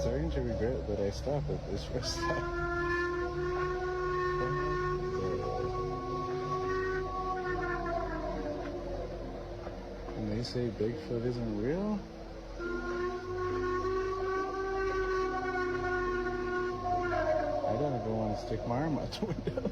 starting to regret that I stopped at this rest stop. And they say Bigfoot isn't real? I don't ever want to stick my arm out the window.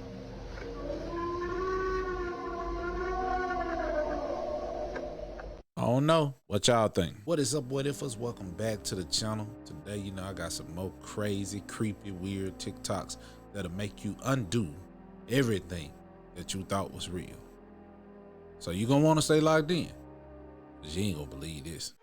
I don't know. What y'all think? What is up, what ifers? Welcome back to the channel. Today, I got some more crazy, creepy, weird TikToks that'll make you undo everything that you thought was real. So you gonna want to stay locked in, because you ain't gonna believe this.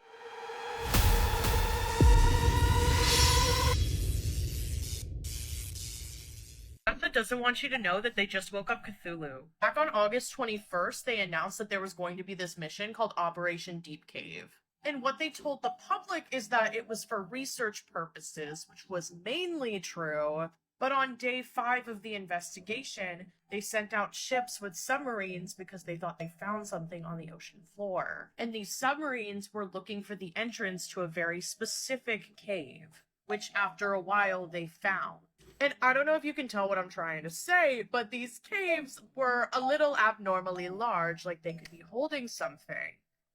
That doesn't want you to know that they just woke up Cthulhu. Back on August 21st, they announced that there was going to be this mission called Operation Deep Cave. And what they told the public is that it was for research purposes, which was mainly true. But on day 5 of the investigation, they sent out ships with submarines because they thought they found something on the ocean floor. And these submarines were looking for the entrance to a very specific cave, which after a while they found. And I don't know if you can tell what I'm trying to say, but these caves were a little abnormally large, like they could be holding something.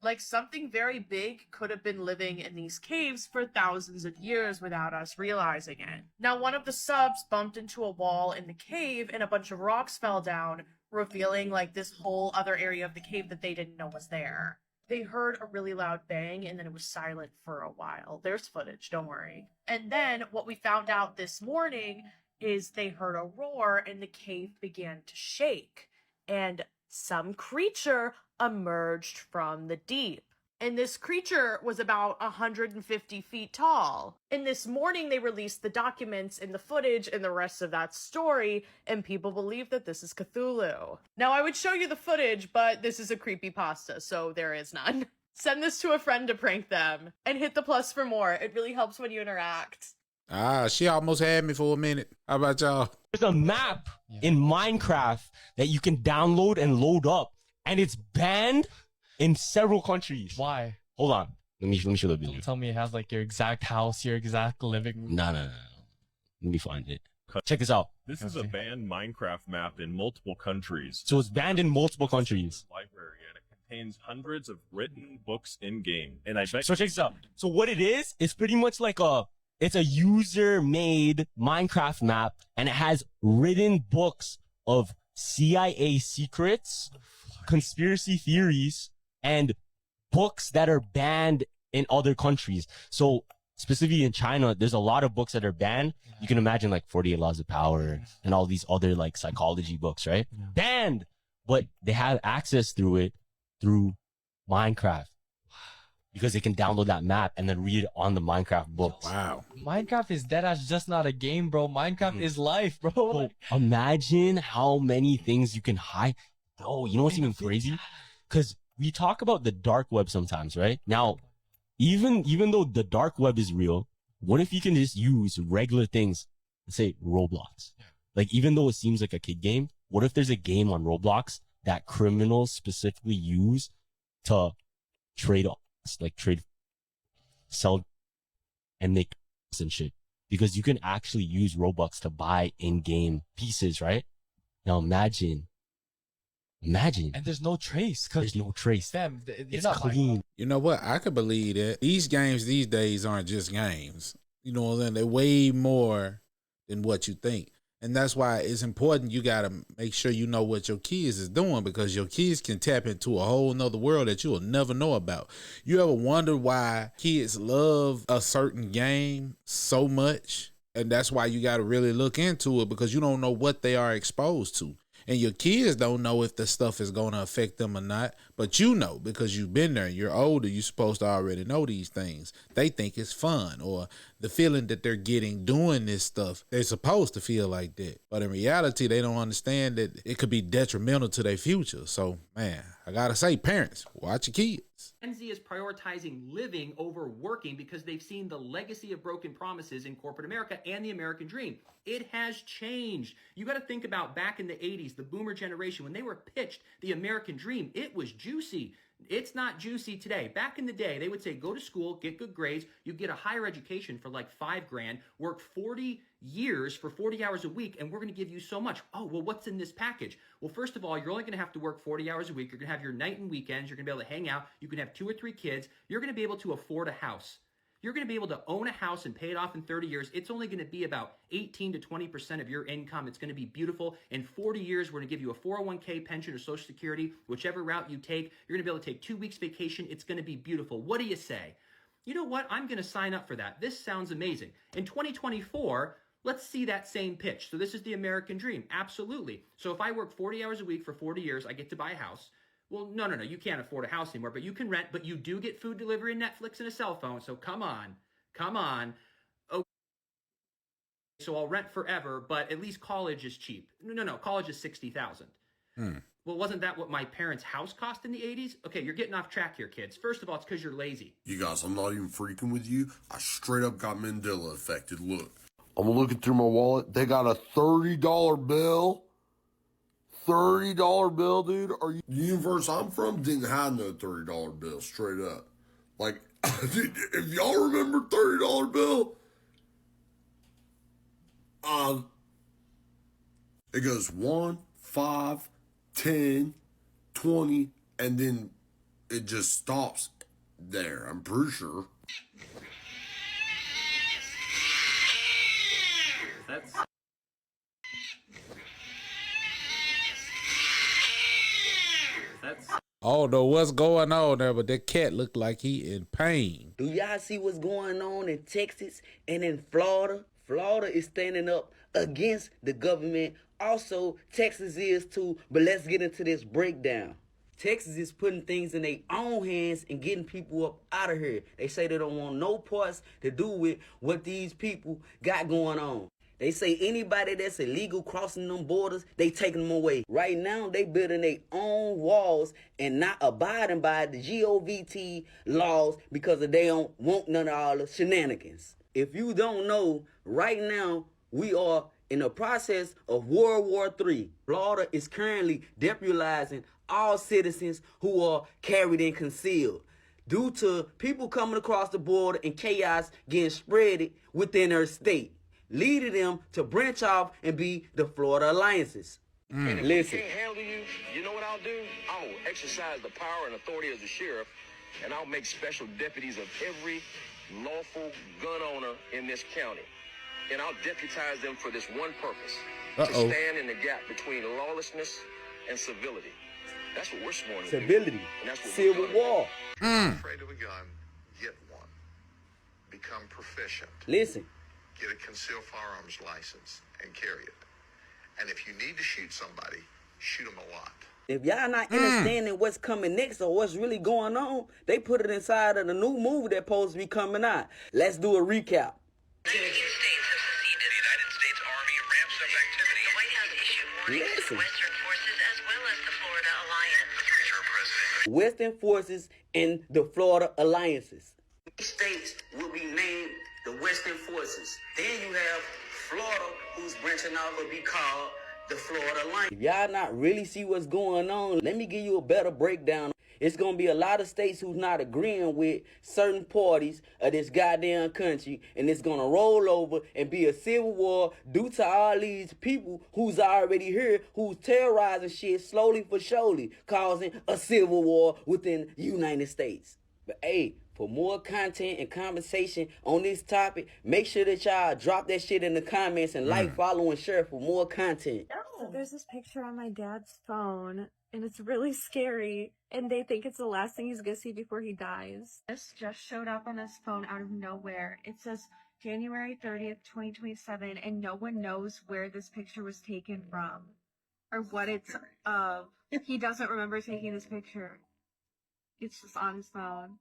Like something very big could have been living in these caves for thousands of years without us realizing it. Now, one of the subs bumped into a wall in the cave and a bunch of rocks fell down, revealing like this whole other area of the cave that they didn't know was there. They heard a really loud bang and then it was silent for a while. There's footage, don't worry. And then what we found out this morning is they heard a roar and the cave began to shake. And some creature emerged from the deep. And this creature was about 150 feet tall. And this morning they released the documents and the footage and the rest of that story, and people believe that this is Cthulhu. Now I would show you the footage, but this is a creepypasta, so there is none. Send this to a friend to prank them, and hit the plus for more. It really helps when you interact. She almost had me for a minute. How about y'all? There's a map in Minecraft that you can download and load up, and it's banned in several countries. Why? Hold on. Let me show the video. Don't tell me it has like your exact house, your exact living room. No. Let me find it. Check this out. This is a banned Minecraft map in multiple countries. So it's banned in multiple countries. Library, and it contains hundreds of written books in game. And I bet. So check this out. So what it is, it's pretty much like it's a user-made Minecraft map, and it has written books of CIA secrets, conspiracy theories, and books that are banned in other countries. So specifically in China, there's a lot of books that are banned. You can imagine like 48 Laws of Power and all these other like psychology books, right? Yeah. Banned, but they have access through it through Minecraft because they can download that map and then read it on the Minecraft books. Wow. Minecraft is dead as just not a game, bro. Minecraft is life, bro. So imagine how many things you can hide. Oh, you know what's even crazy? Because we talk about the dark web sometimes, right? Now, even though the dark web is real, what if you can just use regular things, let's say Roblox? Like, even though it seems like a kid game, what if there's a game on Roblox that criminals specifically use to trade, sell, and make and shit? Because you can actually use Robux to buy in-game pieces, right? Now imagine. And there's no trace. There's no trace. Fam, It's clean. You know what? I could believe that. These games these days aren't just games. You know what I'm saying? They're way more than what you think. And that's why it's important. You got to make sure you know what your kids is doing, because your kids can tap into a whole nother world that you will never know about. You ever wonder why kids love a certain game so much? And that's why you got to really look into it, because you don't know what they are exposed to. And your kids don't know if the stuff is going to affect them or not, but you know, because you've been there, you're older, you're supposed to already know these things. They think it's fun, or the feeling that they're getting doing this stuff, they're supposed to feel like that. But in reality, they don't understand that it could be detrimental to their future. So, man, I got to say, parents, watch your kids. Gen Z is prioritizing living over working because they've seen the legacy of broken promises in corporate America and the American dream. It has changed. You got to think about back in the 80s, the boomer generation, when they were pitched the American dream, it was juicy. It's not juicy today. Back in the day, they would say, go to school, get good grades, you get a higher education for like $5,000, work 40 years for 40 hours a week, and we're going to give you so much. Oh, well, what's in this package? Well, first of all, you're only going to have to work 40 hours a week. You're going to have your night and weekends. You're going to be able to hang out. You can have 2 or 3 kids. You're going to be able to afford a house. You're going to be able to own a house and pay it off in 30 years. It's only going to be about 18 to 20% of your income. It's going to be beautiful. In 40 years, we're going to give you a 401k pension or Social Security, whichever route you take. You're going to be able to take 2 weeks vacation. It's going to be beautiful. What do you say? You know what? I'm going to sign up for that. This sounds amazing. In 2024, let's see that same pitch. So this is the American dream. Absolutely. So if I work 40 hours a week for 40 years, I get to buy a house. Well, no, you can't afford a house anymore, but you can rent, but you do get food delivery and Netflix and a cell phone. So come on. Okay, so I'll rent forever, but at least college is cheap. No, college is $60,000. Well, wasn't that what my parents' house cost in the 80s? Okay, you're getting off track here, kids. First of all, it's because you're lazy. You guys, I'm not even freaking with you. I straight up got Mandela affected. Look, I'm looking through my wallet. They got a $30 bill. $30 bill, dude. The universe I'm from didn't have no $30 bill, straight up. Like, if y'all remember $30 bill, it goes 1, 5, 10, 20, and then it just stops there. I'm pretty sure. That's... I don't know what's going on there, but that cat looked like he in pain. Do y'all see what's going on in Texas and in Florida? Florida is standing up against the government. Also, Texas is too, but let's get into this breakdown. Texas is putting things in their own hands and getting people up out of here. They say they don't want no parts to do with what these people got going on. They say anybody that's illegal crossing them borders, they taking them away. Right now, they building their own walls and not abiding by the GOVT laws because they don't want none of all the shenanigans. If you don't know, right now, we are in the process of World War III. Florida is currently deputizing all citizens who are carried and concealed due to people coming across the border and chaos getting spread within their state, leading them to branch off and be the Florida Alliances. And if Listen. we can't handle you, you know what I'll do? I'll exercise the power and authority as a sheriff, and I'll make special deputies of every lawful gun owner in this county. And I'll deputize them for this one purpose, to stand in the gap between lawlessness and civility. That's what we're sworn to do. Civility, And that's what civil war. Afraid of a gun, get one. Become proficient. Listen. Get a concealed firearms license and carry it. And if you need to shoot somebody, shoot them a lot. If y'all not understanding what's coming next or what's really going on, they put it inside of the new movie that's supposed to be coming out. Let's do a recap. The United States Army ramps up activity. The White House issued warnings to Western forces as well as the Florida Alliance. The future president. Western forces and the Florida Alliances. States will be named the Western forces. Then you have Florida, who's branching out will be called the Florida Alliance. If y'all not really see what's going on, let me give you a better breakdown. It's going to be a lot of states who's not agreeing with certain parties of this goddamn country, and it's going to roll over and be a civil war due to all these people who's already here, who's terrorizing shit slowly for surely, causing a civil war within the United States. But hey, for more content and conversation on this topic, make sure that y'all drop that shit in the comments and like, follow, and share for more content. So there's this picture on my dad's phone, and it's really scary, and they think it's the last thing he's gonna see before he dies. This just showed up on his phone out of nowhere. It says January 30th, 2027, and no one knows where this picture was taken from or what it's of. He doesn't remember taking this picture. It's just on his phone.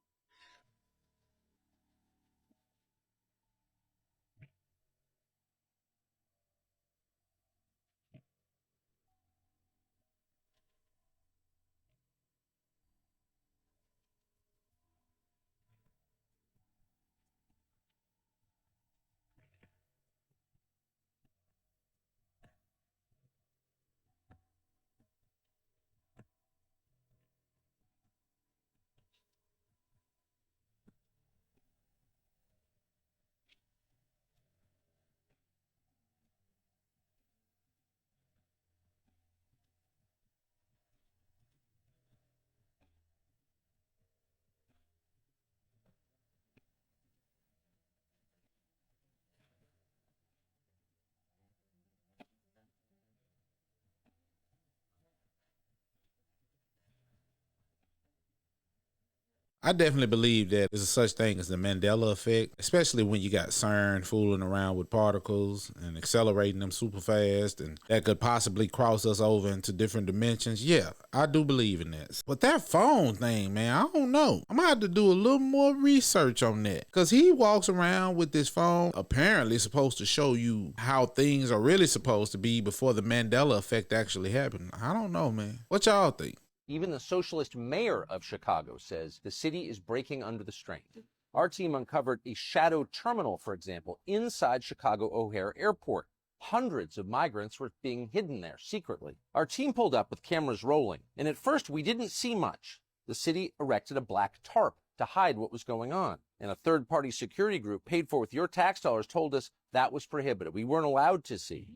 I definitely believe that there's a such thing as the Mandela effect, especially when you got CERN fooling around with particles and accelerating them super fast, and that could possibly cross us over into different dimensions. Yeah, I do believe in that. But that phone thing, man, I don't know. I'm gonna have to do a little more research on that, because he walks around with this phone, apparently supposed to show you how things are really supposed to be before the Mandela effect actually happened. I don't know, man. What y'all think? Even the socialist mayor of Chicago says the city is breaking under the strain. Our team uncovered a shadow terminal, for example, inside Chicago O'Hare Airport. Hundreds of migrants were being hidden there secretly. Our team pulled up with cameras rolling, and at first we didn't see much. The city erected a black tarp to hide what was going on, and a third-party security group paid for with your tax dollars told us that was prohibited. We weren't allowed to see.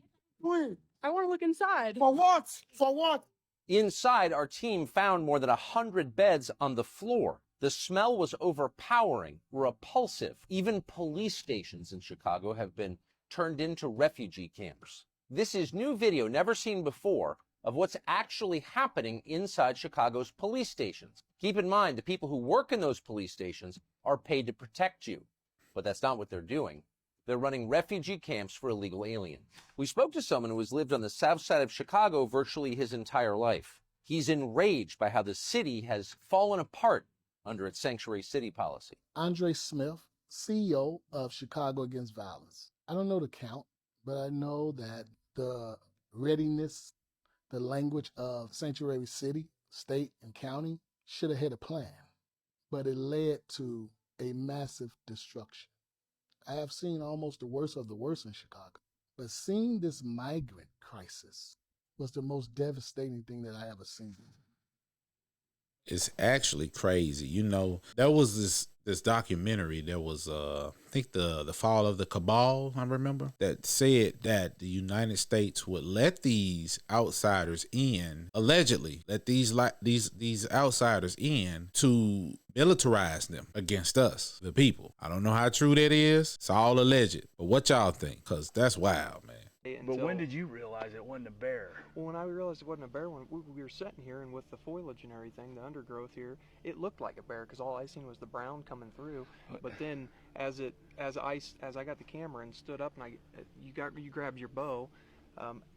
Wait, I want to look inside. For what? For what? Inside, our team found more than 100 beds on the floor. The smell was overpowering, repulsive. Even police stations in Chicago have been turned into refugee camps. This is new video never seen before of what's actually happening inside Chicago's police stations. Keep in mind, the people who work in those police stations are paid to protect you, but that's not what they're doing. They're running refugee camps for illegal aliens. We spoke to someone who has lived on the south side of Chicago virtually his entire life. He's enraged by how the city has fallen apart under its sanctuary city policy. Andre Smith, CEO of Chicago Against Violence. I don't know the count, but I know that the readiness, the language of sanctuary city, state, and county should have had a plan, but it led to a massive destruction. I have seen almost the worst of the worst in Chicago, but seeing this migrant crisis was the most devastating thing that I ever seen. It's actually crazy. You know, there was this documentary that was, I think the Fall of the Cabal, I remember, that said that the United States would let these outsiders in, allegedly, let these outsiders in to militarize them against us, the people. I don't know how true that is. It's all alleged. But what y'all think? Because that's wild, man. But when did you realize it wasn't a bear? Well, when I realized it wasn't a bear, when we were sitting here and with the foliage and everything, the undergrowth here, it looked like a bear because all I seen was the brown coming through. But then, as I got the camera and stood up and you grabbed your bow,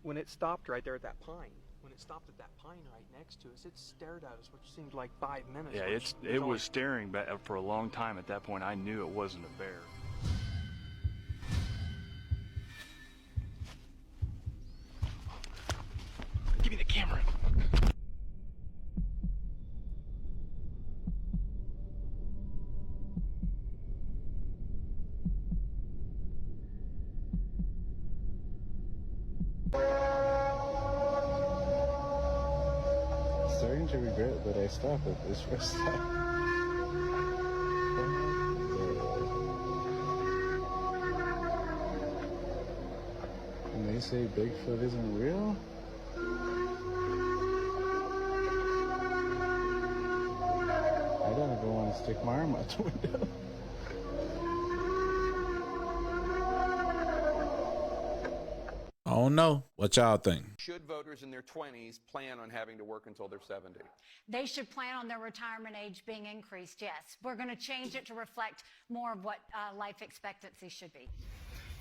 when it stopped right there at that pine, when it stopped at that pine right next to us, it stared at us, which seemed like 5 minutes. Yeah, it was staring back for a long time. At that point, I knew it wasn't a bear. Give me the camera. Starting to regret that I stopped at this first time. And they say Bigfoot isn't real? I don't ever want to stick my arm out the window. I don't know. What y'all think? Should voters in their 20s plan on having to work until they're 70? They should plan on their retirement age being increased, yes. We're going to change it to reflect more of what life expectancy should be.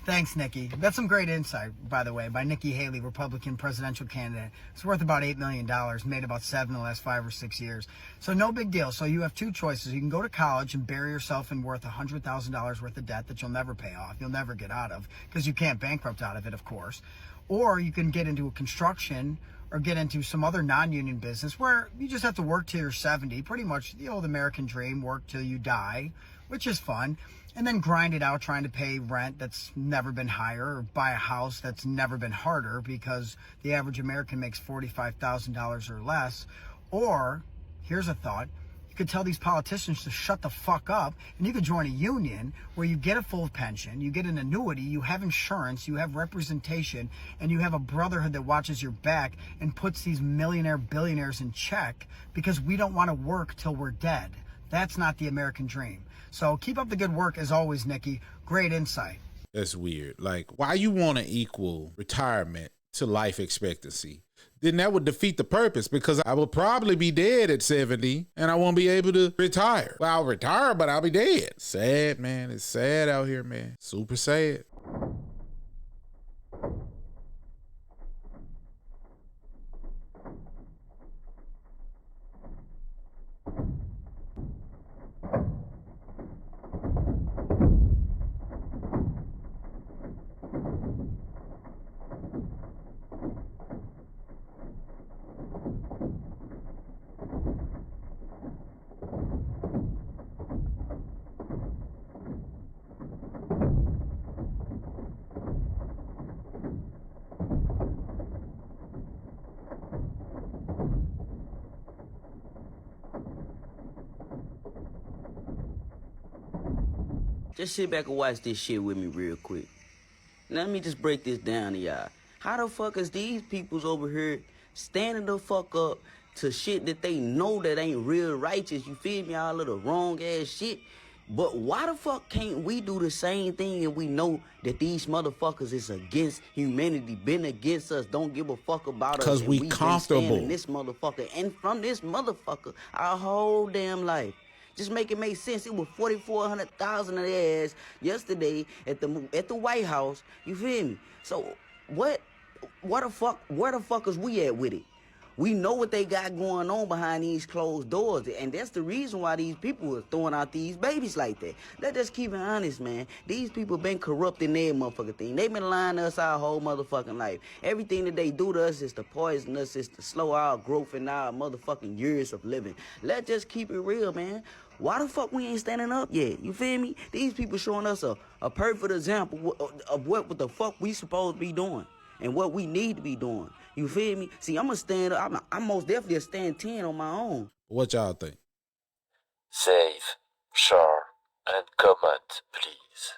Thanks, Nikki. That's some great insight, by the way, by Nikki Haley, Republican presidential candidate. It's worth about $8 million, made about 7 in the last 5 or 6 years. So no big deal. So you have two choices. You can go to college and bury yourself in worth $100,000 worth of debt that you'll never pay off. You'll never get out of, because you can't bankrupt out of it, of course. Or you can get into a construction or get into some other non-union business where you just have to work till you're 70, pretty much the old American dream, work till you die, which is fun. And then grind it out trying to pay rent that's never been higher or buy a house that's never been harder because the average American makes $45,000 or less. Or, here's a thought, you could tell these politicians to shut the fuck up and you could join a union where you get a full pension, you get an annuity, you have insurance, you have representation, and you have a brotherhood that watches your back and puts these millionaire billionaires in check because we don't want to work till we're dead. That's not the American dream. So keep up the good work as always, Nikki. Great insight. That's weird. Like, why you want to equal retirement to life expectancy? then that would defeat the purpose, because I will probably be dead at 70 and I won't be able to retire. Well, I'll retire, but I'll be dead. Sad, man. It's sad out here, man. Super sad. Just sit back and watch this shit with me real quick. Let me just break this down to y'all. How the fuck is these peoples over here standing the fuck up to shit that they know that ain't real righteous? You feel me? All of the wrong ass shit. But why the fuck can't we do the same thing and we know that these motherfuckers is against humanity, been against us, don't give a fuck about us? Because we been comfortable. standing this motherfucker and from this motherfucker our whole damn life. Just make it make sense. It was 4,400,000 of their ass yesterday at the White House. You feel me? So where the fuck is we at with it? We know what they got going on behind these closed doors, and that's the reason why these people are throwing out these babies like that. Let's just keep it honest, man. These people been corrupting their motherfucking thing. They been lying to us our whole motherfucking life. Everything that they do to us is to poison us, is to slow our growth and our motherfucking years of living. Let's just keep it real, man. Why the fuck we ain't standing up yet? You feel me? These people showing us a perfect example of what the fuck we supposed to be doing and what we need to be doing. You feel me? See, I'm gonna stand up. I'm most definitely a stand 10 on my own. What y'all think? Save, share, and comment, please.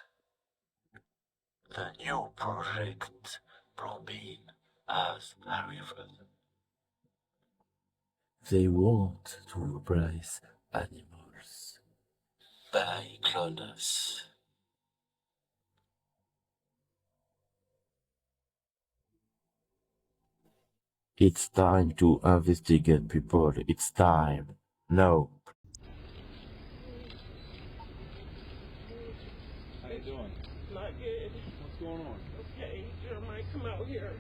The new project Probean has arrived. They want to replace animals by cloners. It's time to investigate people. It's time. No. How you doing? Not good. What's going on? Okay, Jeremiah, come out here.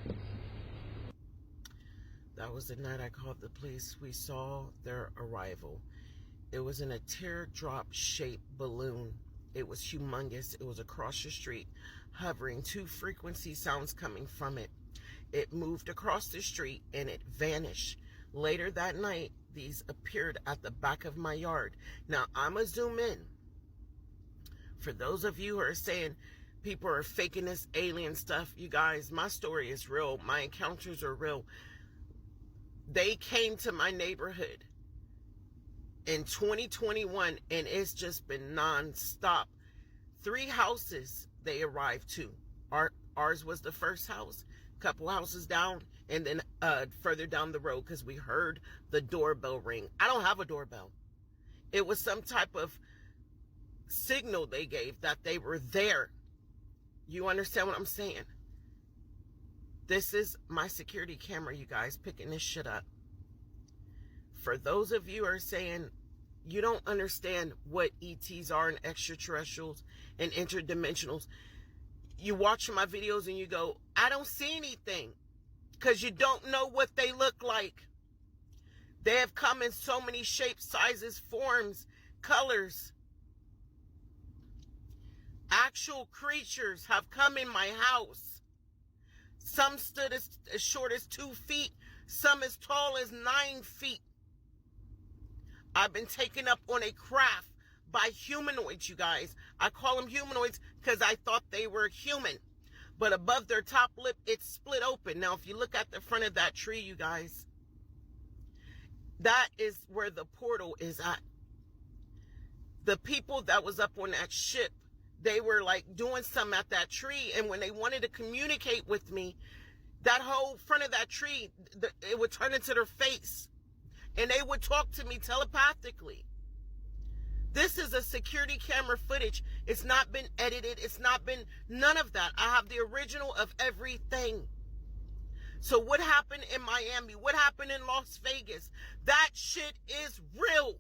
That was the night I called the police. We saw their arrival. It was in a teardrop-shaped balloon. It was humongous. It was across the street, hovering, 2 frequency sounds coming from it. It moved across the street and it vanished. Later that night, these appeared at the back of my yard. Now, I'm going to zoom in. For those of you who are saying people are faking this alien stuff, you guys, my story is real. My encounters are real. They came to my neighborhood in 2021 and it's just been non-stop. 3 houses they arrived to. Ours was the first house, couple houses down, and then further down the road, because we heard the doorbell ring. I don't have a doorbell. It was some type of signal they gave that they were there. You understand what I'm saying? This is my security camera, you guys, picking this shit up. For those of you who are saying you don't understand what ETs are and extraterrestrials and interdimensionals, you watch my videos and you go, I don't see anything, because you don't know what they look like. They have come in so many shapes, sizes, forms, colors. Actual creatures have come in my house. Some stood as short as 2 feet, some as tall as 9 feet. I've been taken up on a craft by humanoids, you guys. I call them humanoids because I thought they were human. But above their top lip, it's split open. Now, if you look at the front of that tree, you guys, that is where the portal is at. The people that was up on that ship, they were like doing something at that tree. And when they wanted to communicate with me, that whole front of that tree, it would turn into their face. And they would talk to me telepathically. This is a security camera footage. It's not been edited. It's not been none of that. I have the original of everything. So what happened in Miami? What happened in Las Vegas? That shit is real.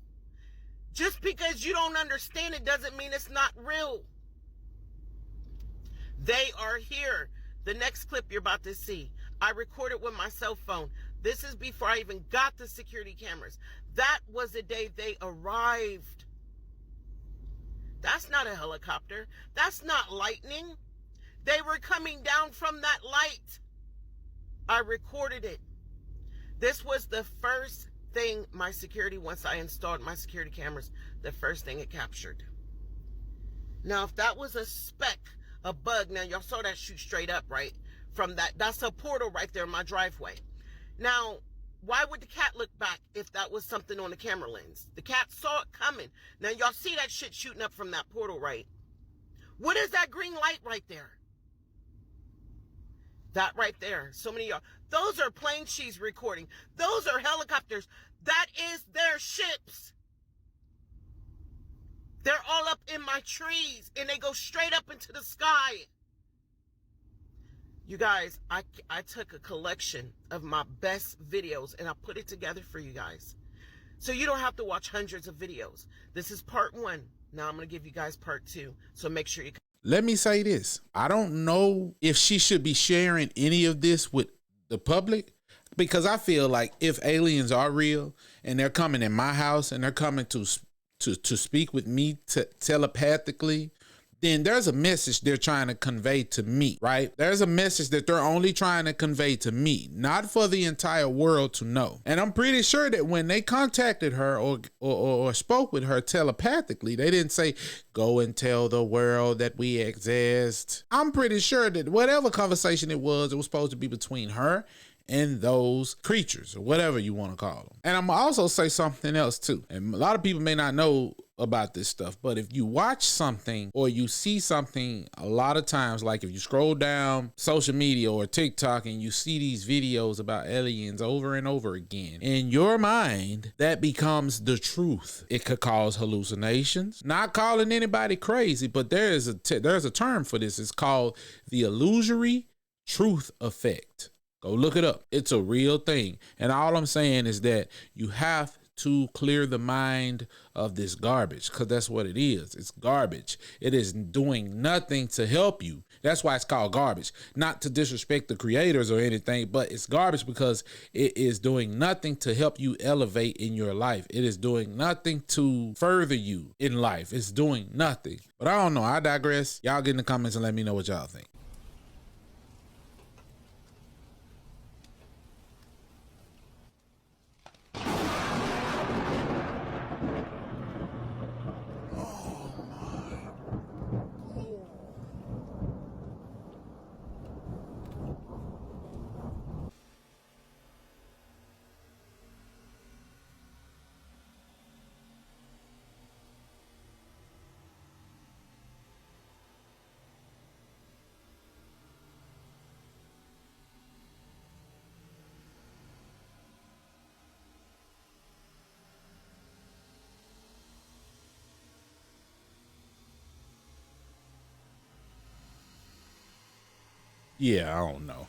Just because you don't understand it doesn't mean it's not real. They are here. The next clip you're about to see, I recorded with my cell phone. This is before I even got the security cameras. That was the day they arrived. That's not a helicopter. That's not lightning. They were coming down from that light. I recorded it. This was the first thing my security, once I installed my security cameras, the first thing it captured. Now, if that was a speck, a bug, now y'all saw that shoot straight up, right? From that's a portal right there in my driveway. Now, why would the cat look back if that was something on the camera lens? The cat saw it coming. Now, y'all see that shit shooting up from that portal, right? What is that green light right there? That right there. So many of y'all. Those are planes she's recording. Those are helicopters. That is their ships. They're all up in my trees, and they go straight up into the sky. You guys, I took a collection of my best videos, and I put it together for you guys. So you don't have to watch hundreds of videos. This is part 1. Now I'm going to give you guys part 2. So make sure you... Let me say this. I don't know if she should be sharing any of this with the public, because I feel like if aliens are real and they're coming in my house and they're coming to speak with me telepathically, then there's a message they're trying to convey to me, right? There's a message that they're only trying to convey to me, not for the entire world to know. And I'm pretty sure that when they contacted her or spoke with her telepathically, they didn't say, go and tell the world that we exist. I'm pretty sure that whatever conversation it was supposed to be between her and those creatures, or whatever you want to call them. And I'm also say something else too. And a lot of people may not know about this stuff, but if you watch something or you see something a lot of times, like if you scroll down social media or TikTok and you see these videos about aliens over and over again, in your mind, that becomes the truth. It could cause hallucinations. Not calling anybody crazy, but there's a term for this. It's called the illusory truth effect. Go look it up. It's a real thing. And all I'm saying is that you have to clear the mind of this garbage, because that's what it is. It's garbage. It is doing nothing to help you. That's why it's called garbage. Not to disrespect the creators or anything, but it's garbage because it is doing nothing to help you elevate in your life. It is doing nothing to further you in life. It's doing nothing. But I don't know. I digress. Y'all get in the comments and let me know what y'all think. Yeah, I don't know.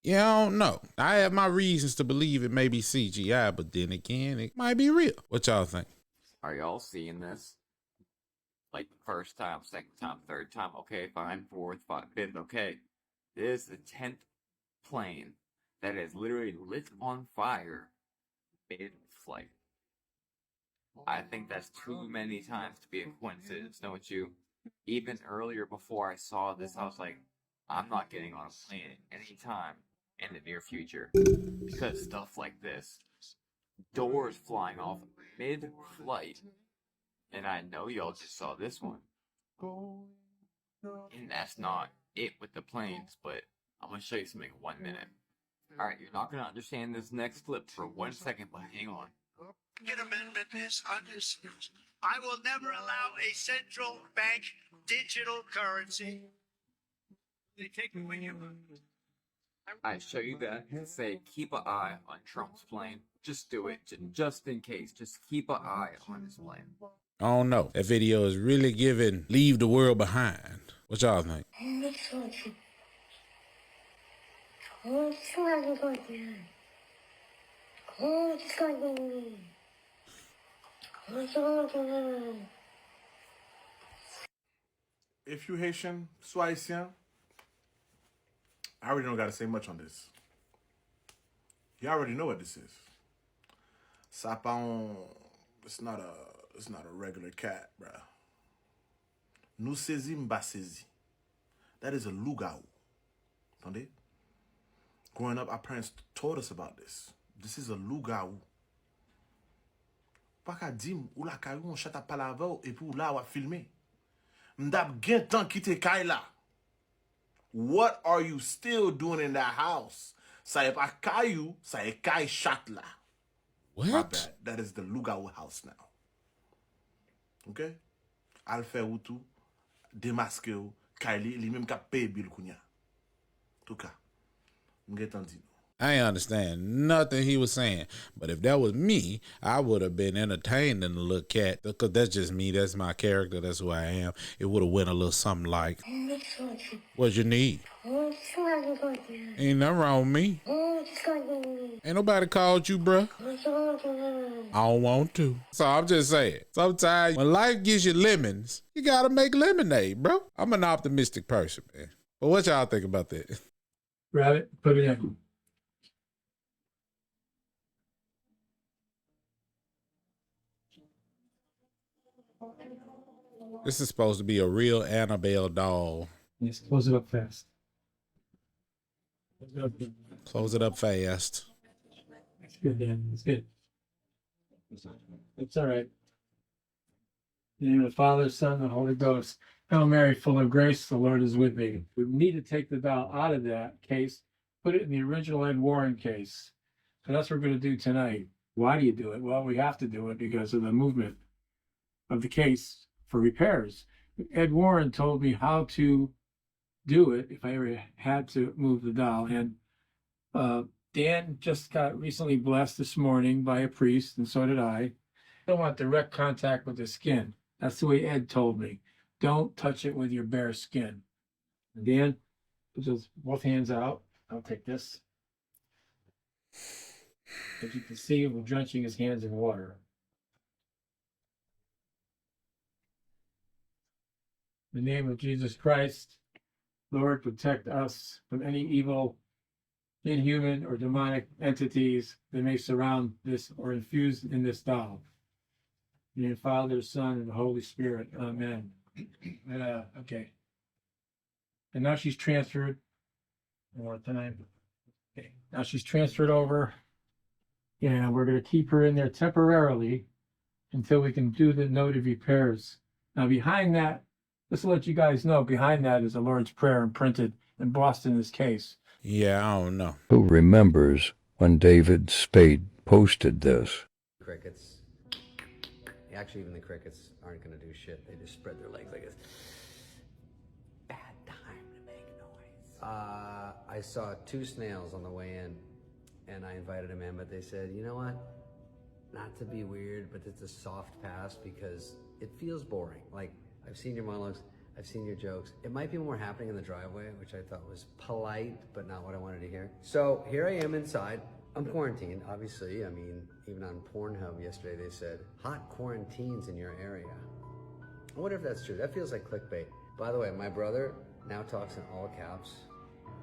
Yeah, I don't know. I have my reasons to believe it may be CGI, but then again, it might be real. What y'all think? Are y'all seeing this? Like the first time, second time, third time, okay, fine, fourth, fifth, okay. This is the 10th plane that is literally lit on fire mid-flight. I think that's too many times to be a coincidence, don't you? Even earlier, before I saw this, I was like, I'm not getting on a plane anytime in the near future, because stuff like this, doors flying off mid-flight, and I know y'all just saw this one, and that's not it with the planes, but I'm gonna show you something in 1 minute. Alright, you're not gonna understand this next clip for 1 second, but hang on. Amendment misunderstood. I will never allow a central bank digital currency. They take it when you. I show you that and say keep an eye on Trump's plane. Just do it, just in case. Just keep an eye on his plane. I don't know. That video is really giving leave the world behind. What y'all think? If you Haitian, soit Haitien, I already don't gotta say much on this. You already know what this is. Sapon, it's not a regular cat, bruh. Nou sezi mba sezi. That is a lugau. Entendez? Growing up, our parents taught us about this. This is a lugau. Paka dim, ou la kayou, on chata palavou, et puis ou la wap filme. Mdap gen tan kite kay la. What are you still doing in that house? Sa e pa kayou, sa e kay chat la. What? My bad. That is the lugau house now. Okay? Al fe ou tou, demaske ou, kay li menm ka pay bil kounya. Touka. Mge tan di. I ain't understand nothing he was saying. But if that was me, I would have been entertained in the little cat. Because that's just me. That's my character. That's who I am. It would have went a little something like, what you need? Ain't nothing wrong with me. Ain't nobody called you, bruh. I don't want to. So I'm just saying, sometimes when life gives you lemons, you got to make lemonade, bro. I'm an optimistic person, man. But what y'all think about that? Grab it, put it in. This is supposed to be a real Annabelle doll. Yes, close it up fast. Close it up fast. It's good, Dan. It's good. It's all right. In the name of the Father, Son, and the Holy Ghost. Hail Mary, full of grace, the Lord is with thee. We need to take the doll out of that case, put it in the original Ed Warren case. So that's what we're going to do tonight. Why do you do it? Well, we have to do it because of the movement of the case for repairs. Ed Warren told me how to do it if I ever had to move the doll. And Dan just got recently blessed this morning by a priest, and so did I. I don't want direct contact with the skin. That's the way Ed told me. Don't touch it with your bare skin. And Dan, put those both hands out. I'll take this. As you can see, we're drenching his hands in water. In the name of Jesus Christ, Lord, protect us from any evil, inhuman, or demonic entities that may surround this or infuse in this doll. In the name of the Father, Son, and the Holy Spirit. Amen. Okay. And now she's transferred. One more time. Okay. Now she's transferred over. And we're going to keep her in there temporarily until we can do the noted repairs. Now behind that, just to let you guys know, behind that is the Lord's Prayer imprinted, embossed in this case. Yeah, I don't know. Who remembers when David Spade posted this? Crickets. Actually, even the crickets aren't going to do shit. They just spread their legs like this. Bad time to make noise. I saw 2 snails on the way in, and I invited them in, but they said, you know what? Not to be weird, but it's a soft pass because it feels boring. Like, I've seen your monologues, I've seen your jokes. It might be more happening in the driveway, which I thought was polite, but not what I wanted to hear. So here I am inside. I'm quarantined, obviously. I mean, even on Pornhub yesterday, they said, hot quarantines in your area. I wonder if that's true. That feels like clickbait. By the way, my brother now talks in all caps.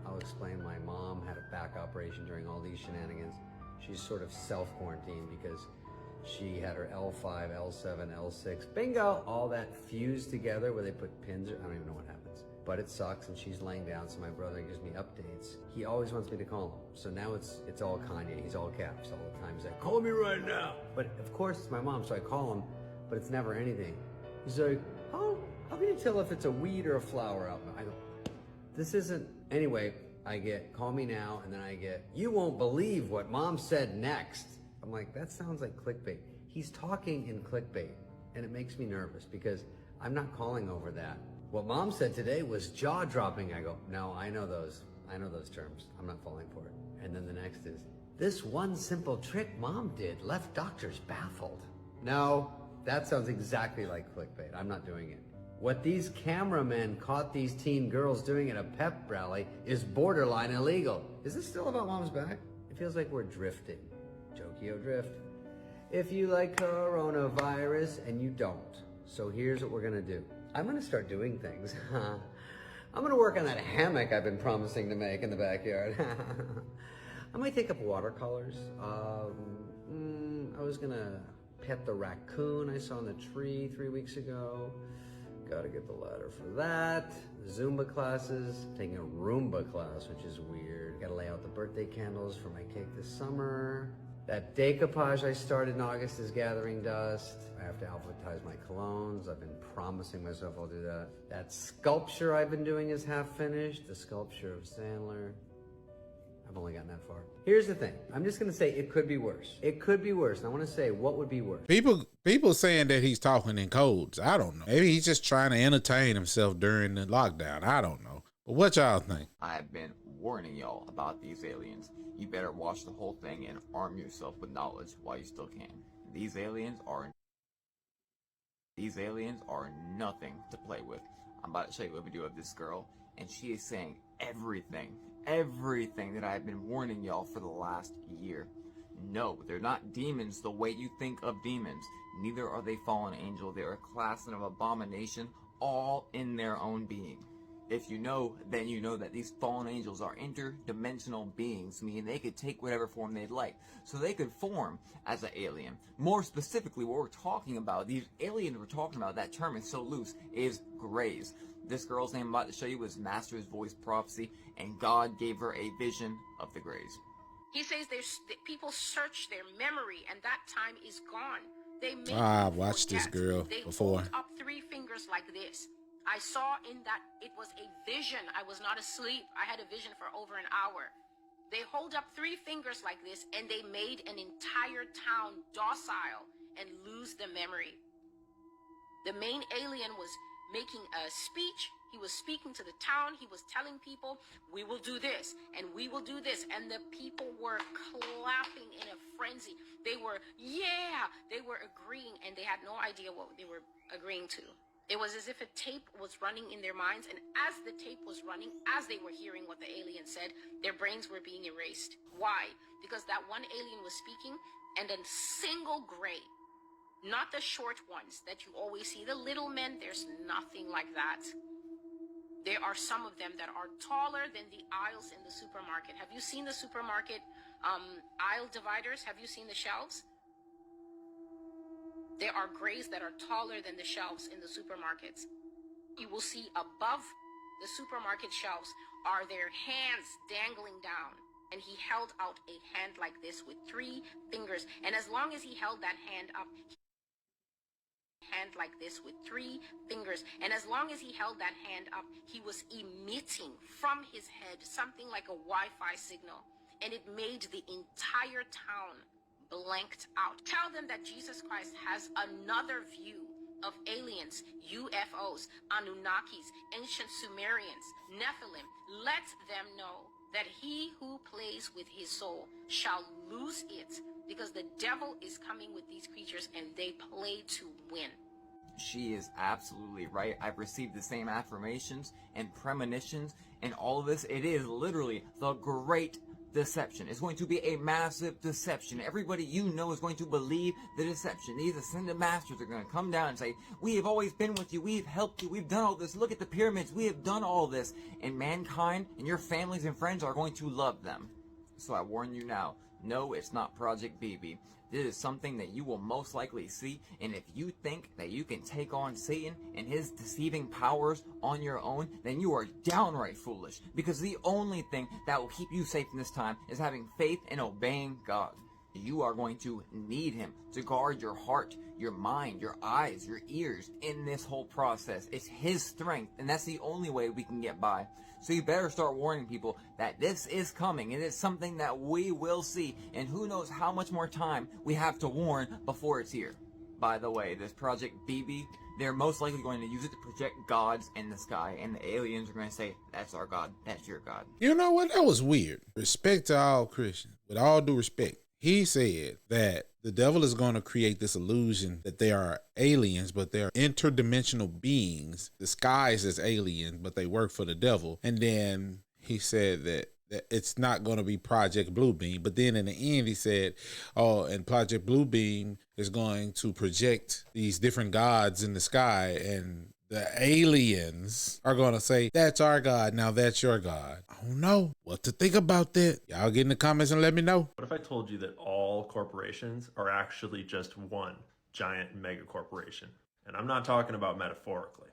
I'll explain. My mom had a back operation during all these shenanigans. She's sort of self-quarantined because she had her L5, L7, L6, bingo, all that fused together where they put pins. I don't even know what happens, but it sucks. And she's laying down, so my brother gives me updates. He always wants me to call him, so now it's all Kanye. He's all caps all the time. He's like, call me right now. But of course it's my mom, so I call him, but it's never anything. He's like, how can you tell if it's a weed or a flower out? I go, this isn't. Anyway, I get, call me now, and then I get, you won't believe what mom said next. I'm like, that sounds like clickbait. He's talking in clickbait, and it makes me nervous because I'm not calling over that. What mom said today was jaw-dropping. I go, no, I know those terms. I'm not falling for it. And then the next is, this one simple trick mom did left doctors baffled. No, that sounds exactly like clickbait. I'm not doing it. What these cameramen caught these teen girls doing at a pep rally is borderline illegal. Is this still about mom's back? It feels like we're drifting. Jokio drift. If you like coronavirus and you don't, so here's what we're gonna do. I'm gonna start doing things. I'm gonna work on that hammock I've been promising to make in the backyard. I might take up watercolors. I was gonna pet the raccoon I saw in the tree 3 weeks ago. Gotta get the ladder for that. Zumba classes. Taking a Roomba class, which is weird. Gotta lay out the birthday candles for my cake this summer. That decoupage I started in August is gathering dust. I have to alphabetize my colognes. I've been promising myself I'll do that. That sculpture I've been doing is half finished. The sculpture of Sandler. I've only gotten that far. Here's the thing. I'm just going to say it could be worse. It could be worse. And I want to say, what would be worse? People saying that he's talking in codes. I don't know. Maybe he's just trying to entertain himself during the lockdown. I don't know. But what y'all think? I've been warning y'all about these aliens. You better watch the whole thing and arm yourself with knowledge while you still can. These aliens are nothing to play with. I'm about to show you a video of this girl, and she is saying everything that I've been warning y'all for the last year. No, they're not demons the way you think of demons. Neither are they fallen angel. They are a class of abomination, all in their own being. If you know, then you know that these fallen angels are interdimensional beings, meaning they could take whatever form they'd like. So they could form as an alien. More specifically, what we're talking about, these aliens we're talking about, that term is so loose, is grays. This girl's name I'm about to show you was Master's Voice Prophecy, and God gave her a vision of the grays. He says people search their memory, and that time is gone. They make I've watched this girl before. Hold up 3 fingers like this. I saw in that it was a vision. I was not asleep. I had a vision for over an hour. They hold up 3 fingers like this, and they made an entire town docile and lose the memory. The main alien was making a speech. He was speaking to the town. He was telling people, we will do this and we will do this. And the people were clapping in a frenzy. They were, yeah, they were agreeing, and they had no idea what they were agreeing to. It was as if a tape was running in their minds, and as the tape was running, as they were hearing what the alien said, their brains were being erased. Why? Because that one alien was speaking, and a single gray, not the short ones that you always see, the little men, there's nothing like that. There are some of them that are taller than the aisles in the supermarket. Have you seen the supermarket aisle dividers? Have you seen the shelves? There are grays that are taller than the shelves in the supermarkets. You will see above the supermarket shelves are their hands dangling down. And he held out a hand like this with 3 fingers. And as long as he held that hand up, he was emitting from his head something like a Wi-Fi signal. And it made the entire town blanked out. Tell them that Jesus Christ has another view of aliens, UFOs, Anunnakis, ancient Sumerians, Nephilim. Let them know that he who plays with his soul shall lose it, because the devil is coming with these creatures and they play to win. She is absolutely right. I've received the same affirmations and premonitions and all of this. It is literally the great deception. It's going to be a massive deception. Everybody you know is going to believe the deception. These ascended masters are going to come down and say, we have always been with you. We've helped you. We've done all this. Look at the pyramids. We have done all this. And mankind and your families and friends are going to love them. So I warn you now. No, it's not Project BB. This is something that you will most likely see, and if you think that you can take on Satan and his deceiving powers on your own, then you are downright foolish, because the only thing that will keep you safe in this time is having faith and obeying God. You are going to need him to guard your heart, your mind, your eyes, your ears in this whole process. It's his strength, and that's the only way we can get by. So you better start warning people that this is coming. It is something that we will see, and who knows how much more time we have to warn before it's here. By the way, this Project BB, they're most likely going to use it to project gods in the sky, and the aliens are going to say, that's our God, that's your God. You know what? That was weird. Respect to all Christians. With all due respect, he said that the devil is going to create this illusion that they are aliens, but they're interdimensional beings disguised as aliens, but they work for the devil. And then he said that it's not going to be Project Bluebeam. But then in the end, he said, oh, and Project Bluebeam is going to project these different gods in the sky, and the aliens are going to say, that's our God, now that's your God. I don't know what to think about that. Y'all get in the comments and let me know. What if I told you that all corporations are actually just one giant mega corporation? And I'm not talking about metaphorically.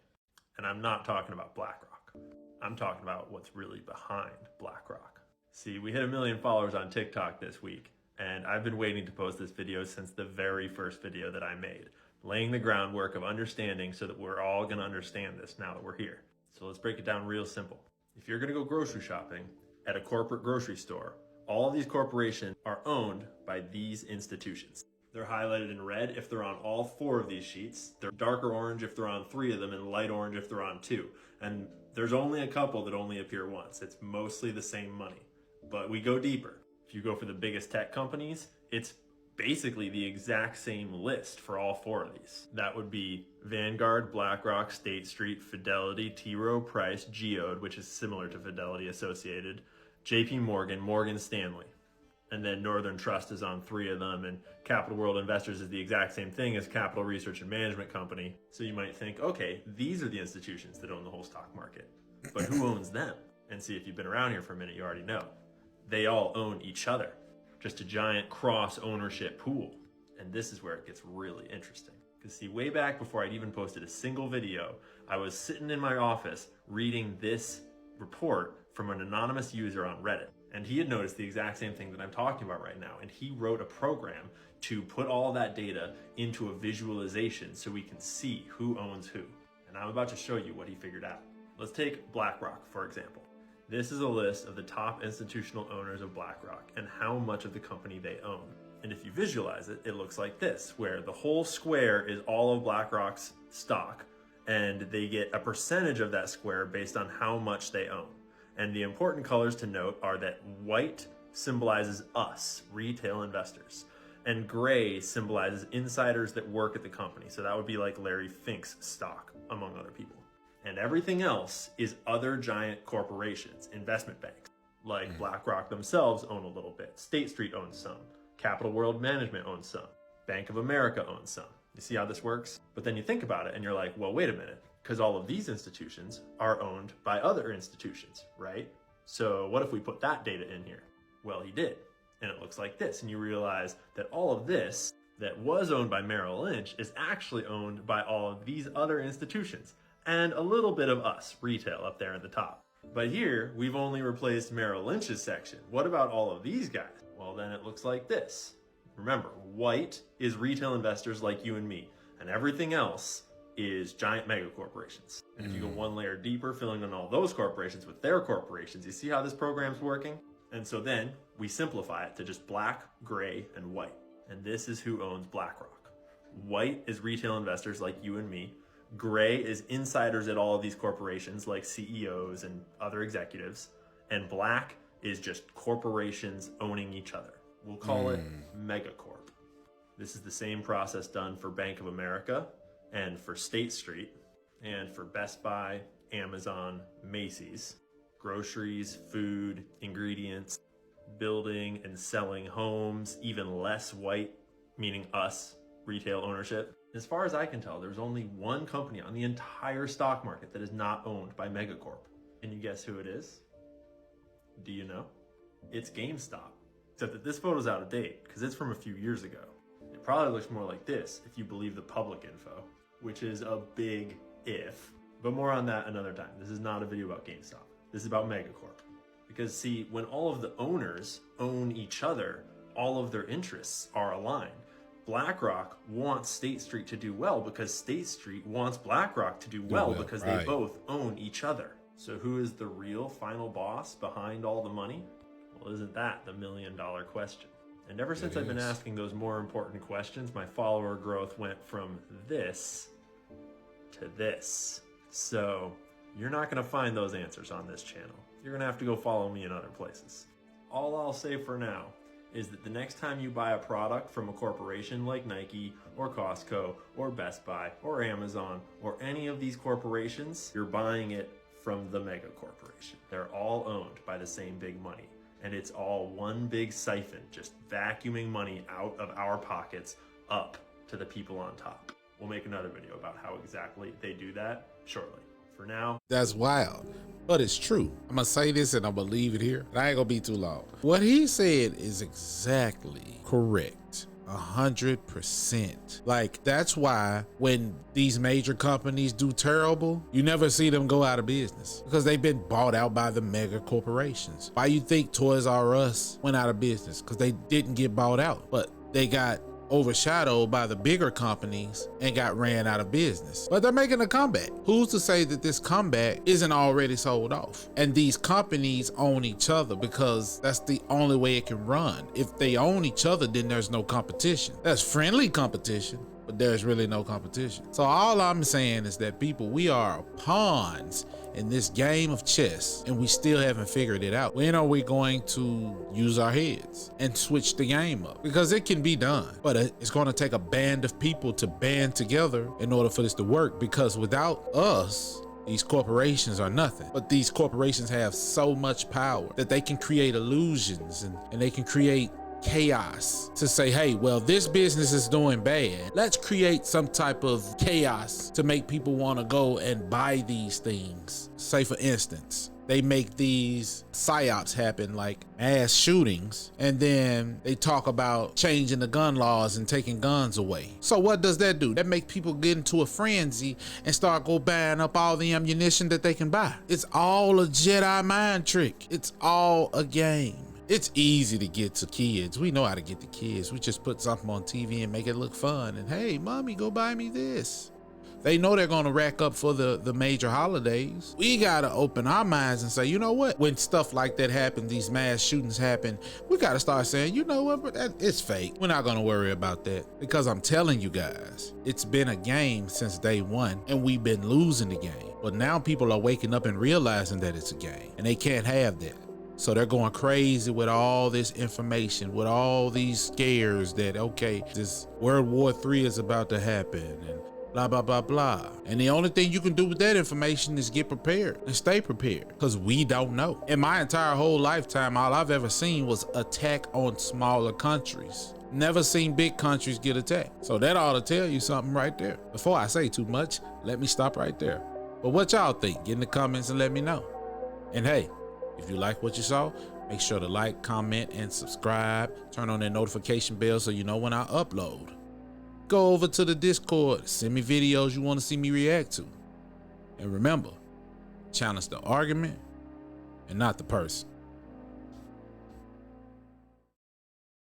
And I'm not talking about BlackRock. I'm talking about what's really behind BlackRock. See, we hit 1 million followers on TikTok this week, and I've been waiting to post this video since the very first video that I made, laying the groundwork of understanding so that we're all gonna understand this now that we're here. So let's break it down real simple. If you're gonna go grocery shopping at a corporate grocery store, all of these corporations are owned by these institutions. They're highlighted in red if they're on all 4 of these sheets. They're darker orange if they're on 3 of them, and light orange if they're on 2. And there's only a couple that only appear once. It's mostly the same money. But we go deeper. If you go for the biggest tech companies, it's basically the exact same list for all 4 of these. That would be Vanguard, BlackRock, State Street, Fidelity, T. Rowe Price, Geode, which is similar to Fidelity Associated, JP Morgan, Morgan Stanley. And then Northern Trust is on 3 of them, and Capital World Investors is the exact same thing as Capital Research and Management Company. So you might think, okay, these are the institutions that own the whole stock market. But who owns them? And see, if you've been around here for a minute, you already know. They all own each other. Just a giant cross-ownership pool. And this is where it gets really interesting. Because see, way back before I'd even posted a single video, I was sitting in my office reading this report from an anonymous user on Reddit. And he had noticed the exact same thing that I'm talking about right now. And he wrote a program to put all that data into a visualization so we can see who owns who. And I'm about to show you what he figured out. Let's take BlackRock, for example. This is a list of the top institutional owners of BlackRock and how much of the company they own. And if you visualize it, it looks like this, where the whole square is all of BlackRock's stock, and they get a percentage of that square based on how much they own. And the important colors to note are that white symbolizes us, retail investors, and gray symbolizes insiders that work at the company. So that would be like Larry Fink's stock, among other people. And everything else is other giant corporations, investment banks, like BlackRock themselves own a little bit. State Street owns some. Capital World Management owns some. Bank of America owns some. You see how this works? But then you think about it and you're like, well, wait a minute, because all of these institutions are owned by other institutions, right? So what if we put that data in here? Well, he did. And it looks like this. And you realize that all of this that was owned by Merrill Lynch is actually owned by all of these other institutions. And a little bit of us, retail, up there at the top. But here, we've only replaced Merrill Lynch's section. What about all of these guys? Well, then it looks like this. Remember, white is retail investors like you and me, and everything else is giant mega corporations. And if you go one layer deeper, filling in all those corporations with their corporations, you see how this program's working? And so then we simplify it to just black, gray, and white. And this is who owns BlackRock. White is retail investors like you and me. Gray is insiders at all of these corporations like CEOs and other executives. And black is just corporations owning each other. We'll call it Megacorp. This is the same process done for Bank of America and for State Street and for Best Buy, Amazon, Macy's. Groceries, food, ingredients, building and selling homes, even less white, meaning us, retail ownership. As far as I can tell, there's only one company on the entire stock market that is not owned by Megacorp. Can you guess who it is? Do you know? It's GameStop. Except that this photo's out of date because it's from a few years ago. It probably looks more like this if you believe the public info, which is a big if. But more on that another time. This is not a video about GameStop. This is about Megacorp. Because see, when all of the owners own each other, All of their interests are aligned. BlackRock wants State Street to do well because State Street wants BlackRock to do well because they both own each other. So who is the real final boss behind all the money? Well, isn't that the $1 million question? And ever since I've been asking those more important questions, my follower growth went from this to this. So you're not going to find those answers on this channel. You're going to have to go follow me in other places. All I'll say for now is that the next time you buy a product from a corporation like Nike or Costco or Best Buy or Amazon or any of these corporations, you're buying it from the mega corporation. They're all owned by the same big money. And it's all one big siphon, just vacuuming money out of our pockets up to the people on top. We'll make another video about how exactly they do that shortly. For now, that's wild, but it's true. I'm gonna say this and I'm gonna leave it here. I ain't gonna be too long. What he said is exactly correct. 100%. Like, that's why when these major companies do terrible, you never see them go out of business because they've been bought out by the mega corporations. Why you think Toys R Us went out of business? Because they didn't get bought out, but they got overshadowed by the bigger companies and got ran out of business. But they're making a comeback. Who's to say that this comeback isn't already sold off? And these companies own each other because that's the only way it can run. If they own each other, then there's no competition. There's friendly competition, but there's really no competition. So all I'm saying is that people, we are pawns in this game of chess and we still haven't figured it out. When are we going to use our heads and switch the game up? Because it can be done, but it's going to take a band of people to band together in order for this to work, because without us, these corporations are nothing. But these corporations have so much power that they can create illusions and they can create chaos to say, hey, well, this business is doing bad. Let's create some type of chaos to make people want to go and buy these things. Say, for instance, they make these psyops happen, like mass shootings, and then they talk about changing the gun laws and taking guns away. So what does that do? That makes people get into a frenzy and start buying up all the ammunition that they can buy. It's all a Jedi mind trick. It's all a game. It's easy to get to kids. We know how to get to kids. We just put something on TV and make it look fun. And hey, mommy, go buy me this. They know they're going to rack up for the major holidays. We got to open our minds and say, you know what? When stuff like that happens, these mass shootings happen, we got to start saying, you know what? It's fake. We're not going to worry about that, because I'm telling you guys, it's been a game since day one and we've been losing the game. But now people are waking up and realizing that it's a game and they can't have that. So they're going crazy with all this information, with all these scares that, okay, this World War III is about to happen and blah, blah, blah, blah. And the only thing you can do with that information is get prepared and stay prepared, because we don't know. In my entire whole lifetime, all I've ever seen was attack on smaller countries. Never seen big countries get attacked. So that ought to tell you something right there. Before I say too much, let me stop right there. But what y'all think? Get in the comments and let me know. And hey, if you like what you saw, make sure to like, comment, and subscribe. Turn on that notification bell so you know when I upload. Go over to the Discord, send me videos you want to see me react to. And remember, challenge the argument and not the person.